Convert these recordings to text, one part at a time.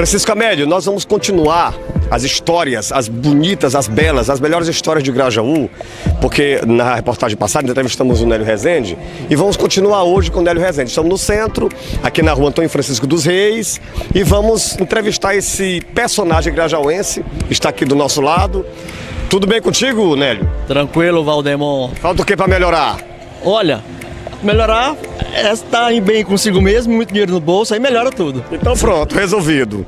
Francisco Amélio, nós vamos continuar as histórias, as bonitas, as belas, as melhores histórias de Grajaú, porque na reportagem passada entrevistamos o Nélio Rezende e vamos continuar hoje com o Nélio Rezende. Estamos no centro, aqui na rua Antônio Francisco dos Reis, e vamos entrevistar esse personagem grajauense, que está aqui do nosso lado. Tudo bem contigo, Nélio? Tranquilo, Valdemar. Falta o que para melhorar? Olha, melhorar é estar bem consigo mesmo, muito dinheiro no bolso, aí melhora tudo. Então pronto, resolvido.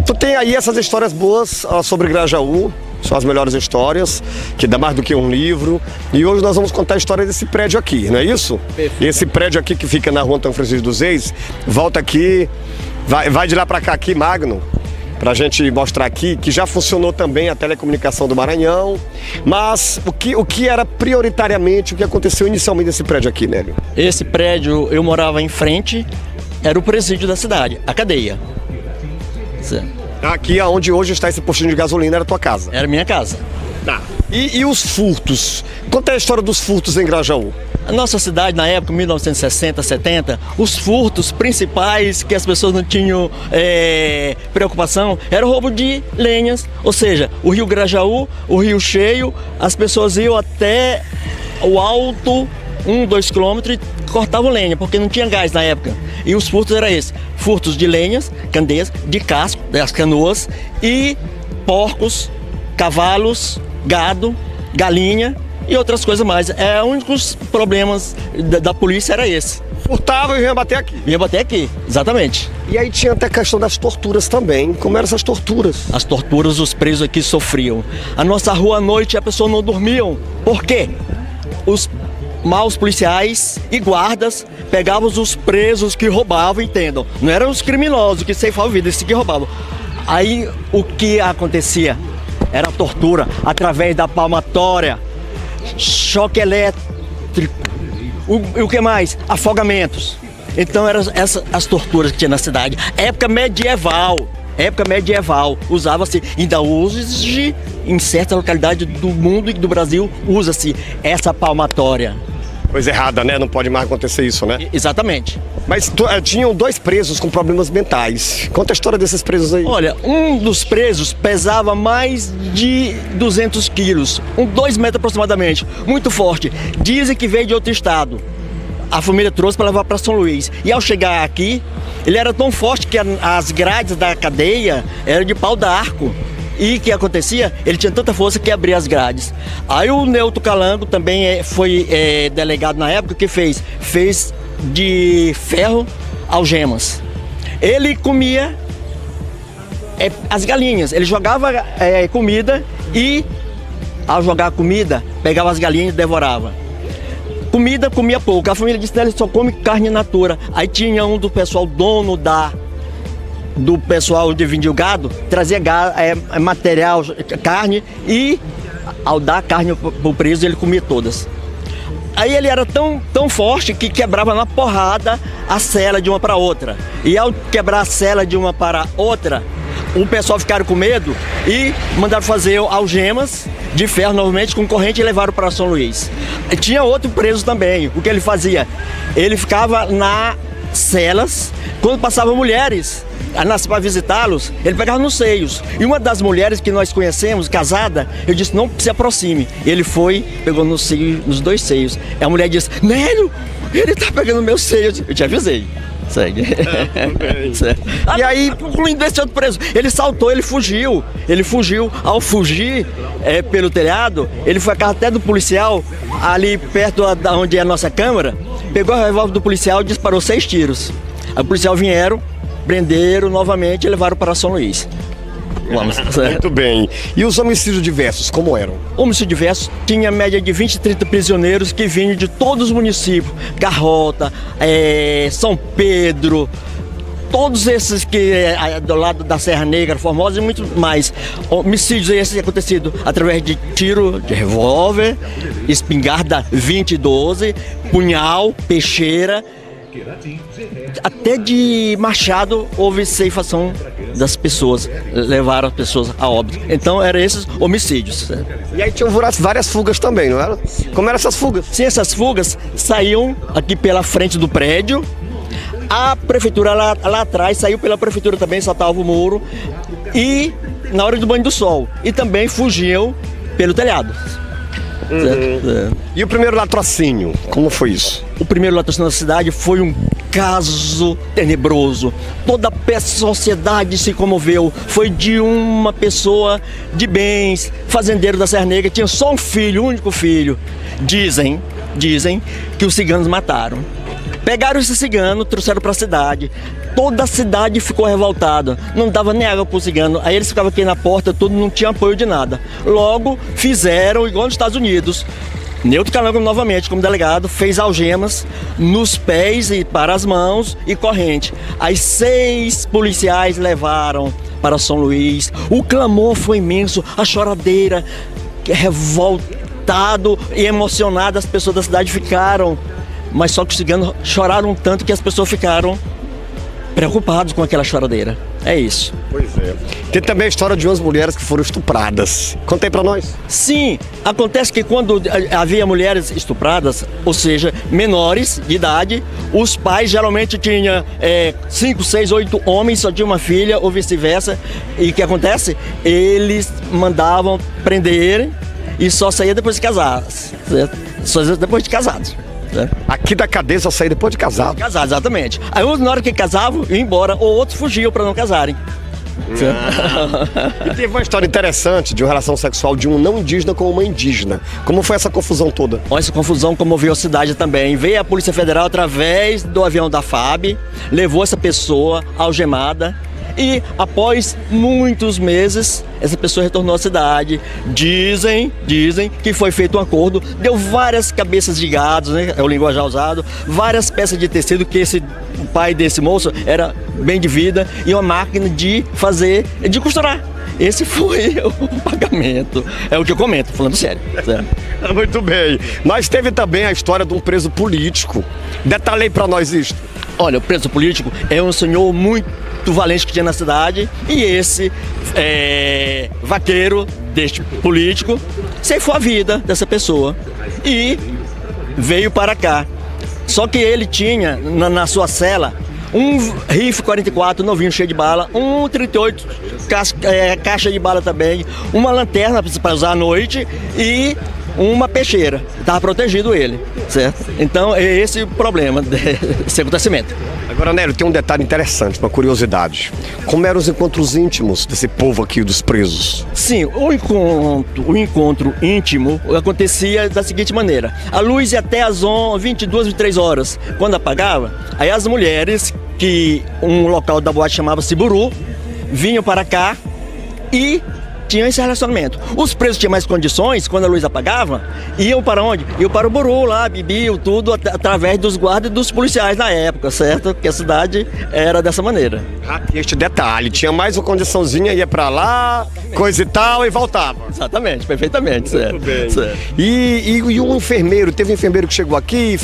Tu tem aí essas histórias boas sobre Grajaú, são as melhores histórias, que dá mais do que um livro. E hoje nós vamos contar a história desse prédio aqui, não é isso? Perfeito. Esse prédio aqui que fica na rua Antônio Francisco dos Reis, volta aqui, vai de lá para cá aqui, Magno, pra gente mostrar aqui que já funcionou também a telecomunicação do Maranhão. Mas o que era prioritariamente, o que aconteceu inicialmente nesse prédio aqui, Nélio? Esse prédio, eu morava em frente, era o presídio da cidade, a cadeia. Aqui onde hoje está esse postinho de gasolina era a tua casa? Era minha casa. Tá. E os furtos? Conta a história dos furtos em Grajaú. A nossa cidade, na época, 1960, 70, os furtos principais que as pessoas não tinham preocupação era o roubo de lenhas, ou seja, o rio Grajaú, o rio cheio, as pessoas iam até o alto, 2 quilômetros, e cortavam lenha, porque não tinha gás na época. E os furtos eram esses, furtos de lenhas, candeias, de casco, das canoas, e porcos, cavalos, gado, galinha e outras coisas mais. Um dos problemas da polícia era esse. Furtava e vinha bater aqui. Vinha bater aqui, exatamente. E aí tinha até a questão das torturas também. Como eram essas torturas? As torturas os presos aqui sofriam. A nossa rua à noite, a pessoa não dormiam. Por quê? Os maus policiais e guardas pegavam os presos que roubavam, entendam. Não eram os criminosos que ceifavam vida, esses que roubavam. Aí o que acontecia era a tortura através da palmatória, choque elétrico, o que mais? Afogamentos. Então eram essas as torturas que tinha na cidade. Época medieval, usava-se, ainda hoje em certa localidade do mundo e do Brasil, usa-se essa palmatória. Coisa errada, né? Não pode mais acontecer isso, né? Exatamente. Mas tinham 2 presos com problemas mentais. Conta a história desses presos aí. Olha, um dos presos pesava mais de 200 quilos, 2 metros aproximadamente, muito forte. Dizem que veio de outro estado. A família trouxe para levar para São Luís. E ao chegar aqui, ele era tão forte que as grades da cadeia eram de pau d'arco. E o que acontecia? Ele tinha tanta força que abria as grades. Aí o Neuto Calango também foi delegado na época, que fez de ferro algemas. Ele comia as galinhas, ele jogava comida e, ao jogar comida, pegava as galinhas e devorava. Comida comia pouco, a família disse que ele só come carne in natura. Aí tinha um do pessoal, dono do pessoal de vendia o gado, trazia material, carne, e ao dar carne pro preso, ele comia todas. Aí ele era tão forte que quebrava na porrada a cela de uma para outra. E ao quebrar a cela de uma para outra, o pessoal ficaram com medo e mandaram fazer algemas de ferro novamente com corrente e levaram para São Luís. E tinha outro preso também. O que ele fazia? Ele ficava nas celas, quando passavam mulheres para visitá-los, ele pegava nos seios. E uma das mulheres que nós conhecemos, casada, eu disse, não se aproxime. Ele foi, pegou nos 2 seios. E a mulher disse, Nélio, ele tá pegando meus seios. Eu te avisei. Segue. E aí, concluindo desse outro preso, ele saltou, ele fugiu. Ao fugir pelo telhado, ele foi a casa até do policial, ali perto da onde é a nossa câmara, pegou o revólver do policial e disparou 6 tiros. Aí o policial vieram, prenderam novamente e levaram para São Luís. Vamos. Muito bem. E os homicídios diversos, como eram? Homicídio diverso tinha média de 20, 30 prisioneiros que vinham de todos os municípios. Garrota, São Pedro, todos esses que do lado da Serra Negra, Formosa e muito mais. Homicídios esses acontecido através de tiro de revólver, espingarda 20-12, punhal, peixeira, até de machado houve ceifação das pessoas, levaram as pessoas a óbito. Então eram esses homicídios. E aí tinham várias fugas também, não era? Como eram essas fugas? Sim, essas fugas saíam aqui pela frente do prédio, A prefeitura lá atrás saiu pela prefeitura também, saltava o muro, e na hora do banho do sol. E também fugiam pelo telhado. E o primeiro latrocínio, como foi isso? O primeiro latrocínio da cidade foi um caso tenebroso. Toda a sociedade se comoveu. Foi de uma pessoa de bens, fazendeiro da Serra Negra, tinha só um filho, um único filho. Dizem que os ciganos mataram. Pegaram esse cigano, trouxeram para a cidade. Toda a cidade ficou revoltada. Não dava nem água para o cigano. Aí eles ficavam aqui na porta, tudo, não tinha apoio de nada. Logo, fizeram igual nos Estados Unidos. Newton Calango, novamente, como delegado, fez algemas nos pés e para as mãos e corrente. As 6 policiais levaram para São Luís. O clamor foi imenso, a choradeira, revoltado e emocionado, as pessoas da cidade ficaram. Mas só que os ciganos choraram tanto que as pessoas ficaram preocupados com aquela choradeira. É isso. Pois é. Tem também a história de umas mulheres que foram estupradas. Conta aí pra nós. Sim, acontece que quando havia mulheres estupradas, ou seja, menores de idade, os pais geralmente tinham 5, 6, 8 homens, só tinha uma filha, ou vice-versa. E o que acontece? Eles mandavam prender e só saía depois de casados. Certo? Só depois de casados. Aqui da cadeia só saía depois de casado. Casado, exatamente. Aí uns, na hora que casavam, iam embora, ou outros fugiam para não casarem. E teve uma história interessante de uma relação sexual de um não indígena com uma indígena. Como foi essa confusão toda? Olha, essa confusão comoveu a cidade também. Veio a Polícia Federal através do avião da FAB, levou essa pessoa algemada. E após muitos meses, essa pessoa retornou à cidade. Dizem que foi feito um acordo, deu várias cabeças de gado, né? É o linguajar usado, várias peças de tecido, que o pai desse moço era bem de vida, e uma máquina de costurar. Esse foi o pagamento. É o que eu comento, falando sério. Muito bem. Mas teve também a história de um preso político. Detalhei pra nós isto. Olha, o preso político é um senhor muito valente que tinha na cidade, e esse vaqueiro deste político ceifou a vida dessa pessoa e veio para cá. Só que ele tinha na sua cela um rifle 44 novinho, cheio de bala, um 38 caixa de bala também, uma lanterna para usar à noite e uma peixeira. Estava protegido ele, certo? Então é esse o problema desse acontecimento. Agora, Nélio, tem um detalhe interessante, uma curiosidade. Como eram os encontros íntimos desse povo aqui, dos presos? Sim, o encontro íntimo acontecia da seguinte maneira. A luz ia até às 22, 23 horas. Quando apagava, aí as mulheres, que um local da boate chamava-se Buru, vinham para cá e tinham esse relacionamento. Os presos tinham mais condições, quando a luz apagava, iam para onde? Iam para o Buru lá, bebiam tudo através dos guardas e dos policiais na época, certo? Porque a cidade era dessa maneira. Este detalhe, tinha mais uma condiçãozinha, ia para lá, coisa e tal, e voltava. Exatamente, perfeitamente, certo. Muito bem. Certo. E um enfermeiro, teve um enfermeiro que chegou aqui,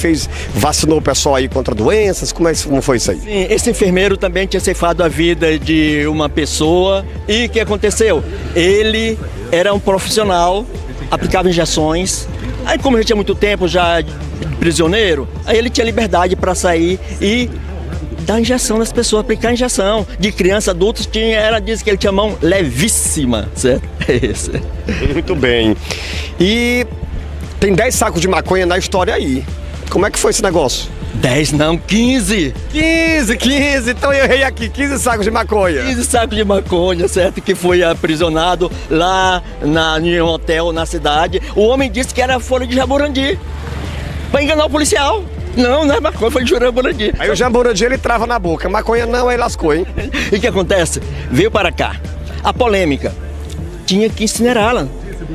vacinou o pessoal aí contra doenças, como foi isso aí? Sim, esse enfermeiro também tinha ceifado a vida de uma pessoa, e o que aconteceu? Ele era um profissional, aplicava injeções. Aí, como ele tinha muito tempo já de prisioneiro, aí ele tinha liberdade para sair e dar injeção nas pessoas, aplicar injeção. De criança, adultos, diz que ele tinha mão levíssima, certo? É isso. Muito bem. E tem 10 sacos de maconha na história aí. Como é que foi esse negócio? 10 não, 15. 15, então eu errei aqui, 15 sacos de maconha. 15 sacos de maconha, certo? Que foi aprisionado lá em um hotel na cidade. O homem disse que era folha de jaburandi, para enganar o policial. Não é maconha, foi de jaburandi. Aí o jaburandi ele trava na boca, maconha não, aí lascou, hein? E o que acontece? Veio para cá a polêmica, tinha que incinerá-la.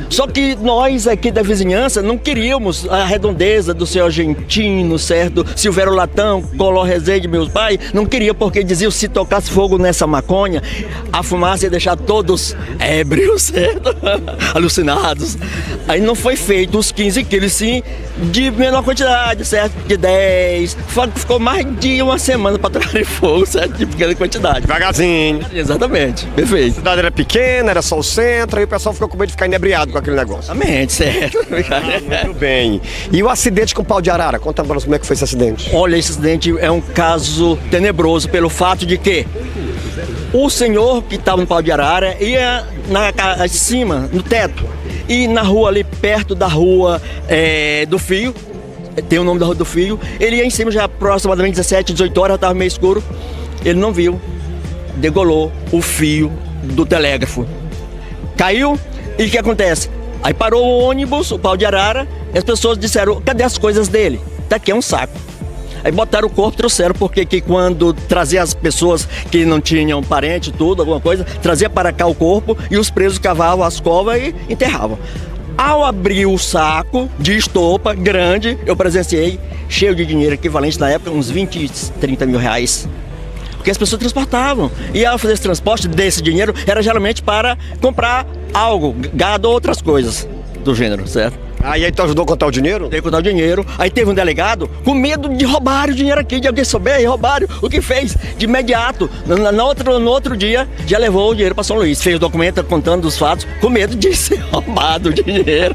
Só que nós aqui da vizinhança não queríamos a redondeza do seu Argentino, certo? Silvério Latão, Color Rezende, meus pais, não queria, porque diziam que se tocasse fogo nessa maconha, a fumaça ia deixar todos ébrios, certo? Alucinados. Aí não foi feito os 15 quilos, sim, de menor quantidade, certo? De 10. Ficou mais de uma semana para trabalhar fogo, certo? De pequena quantidade. Devagarzinho. Exatamente, perfeito. A cidade era pequena, era só o centro, aí o pessoal ficou com medo de ficar inebriado. encantado com aquele negócio. Exatamente, certo. Muito bem. E o acidente com o pau de arara? Conta pra nós como é que foi esse acidente. Olha, esse acidente é um caso tenebroso pelo fato de que o senhor que estava no pau de arara ia em cima, no teto, e na rua ali, perto da rua do Fio, tem o nome da rua do Fio, ele ia em cima já aproximadamente 17, 18 horas, estava meio escuro, ele não viu, degolou o fio do telégrafo. Caiu, e o que acontece? Aí parou o ônibus, o pau de arara, e as pessoas disseram, cadê as coisas dele? Daqui é um saco. Aí botaram o corpo, trouxeram, porque que quando trazia as pessoas que não tinham parente, tudo, alguma coisa, trazia para cá o corpo e os presos cavavam as covas e enterravam. Ao abrir o saco de estopa grande, eu presenciei, cheio de dinheiro, equivalente na época, uns 20, 30 mil reais. Porque as pessoas transportavam. E ao fazer esse transporte desse dinheiro, era geralmente para comprar algo, gado ou outras coisas do gênero, certo? Aí tu ajudou a contar o dinheiro? Tem que contar o dinheiro. Aí teve um delegado com medo de roubar o dinheiro aqui, de alguém souber e roubaram. O que fez? De imediato, no outro dia, já levou o dinheiro para São Luís. Fez o documento contando os fatos, com medo de ser roubado o dinheiro.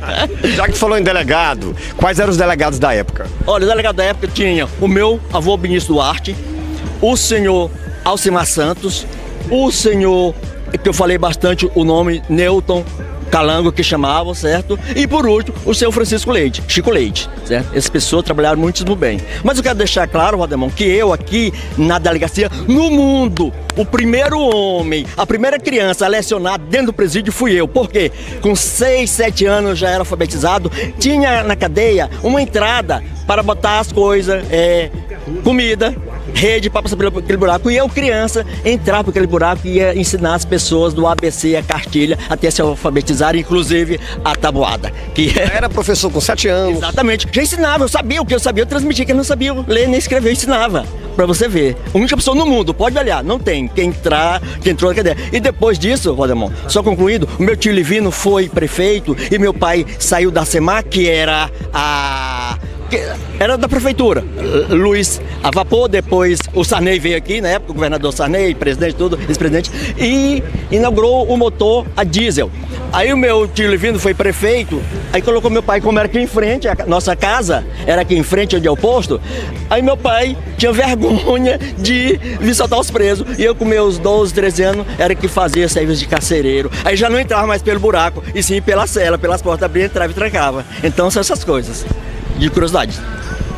Já que tu falou em delegado, quais eram os delegados da época? Olha, o delegado da época tinha o meu avô Benício Duarte, o senhor Alcimar Santos, o senhor, que eu falei bastante o nome, Newton Calango, que chamavam, certo? E por último, o seu Francisco Leite, Chico Leite, certo? Essas pessoas trabalharam muitíssimo bem. Mas eu quero deixar claro, Valdemar, que eu aqui na delegacia, no mundo, o primeiro homem, a primeira criança a lecionar dentro do presídio fui eu. Por quê? Com 6, 7 anos já era alfabetizado, tinha na cadeia uma entrada para botar as coisas, comida, rede para passar por aquele buraco. E eu, criança, entrava por aquele buraco e ia ensinar as pessoas do ABC, a cartilha, até se alfabetizar, inclusive a tabuada. Que era professor com 7 anos. Exatamente. Já ensinava, eu sabia o que eu sabia, eu transmitia que ele não sabia ler nem escrever, eu ensinava. Pra você ver. A única pessoa no mundo, pode olhar, não tem quem entrou na cadeia. E depois disso, Valdemar, só concluindo, o meu tio Livino foi prefeito e meu pai saiu da SEMAR, que era da prefeitura, Luiz a vapor, depois o Sarney veio aqui, na época, o governador Sarney, presidente, tudo, vice-presidente, e inaugurou o motor a diesel. Aí o meu tio Livino foi prefeito, aí colocou meu pai, como era aqui em frente, a nossa casa era aqui em frente onde é o posto, aí meu pai tinha vergonha de vir soltar os presos, e eu com meus 12, 13 anos, era que fazia serviço de carcereiro. Aí já não entrava mais pelo buraco, e sim pela cela, pelas portas, abria, entrava e trancava. Então são essas coisas. De curiosidade.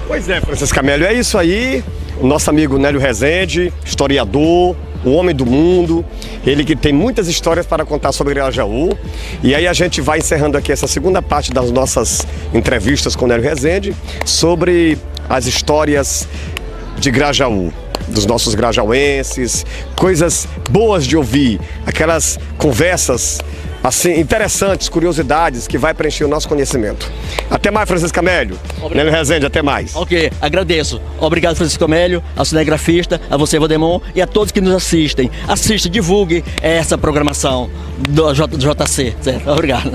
Pois é, Francisco Camélio, é isso aí. O nosso amigo Nélio Rezende, historiador, o homem do mundo, ele que tem muitas histórias para contar sobre Grajaú. E aí a gente vai encerrando aqui essa segunda parte das nossas entrevistas com o Nélio Rezende sobre as histórias de Grajaú, dos nossos grajauenses, coisas boas de ouvir, aquelas conversas assim, interessantes, curiosidades que vai preencher o nosso conhecimento. Até mais, Francisco Camélio. Nélio Rezende, até mais. Ok, agradeço. Obrigado, Francisco Camélio, ao cinegrafista, a você, Valdemar, e a todos que nos assistem. Assista, divulgue essa programação do JC, certo? Obrigado.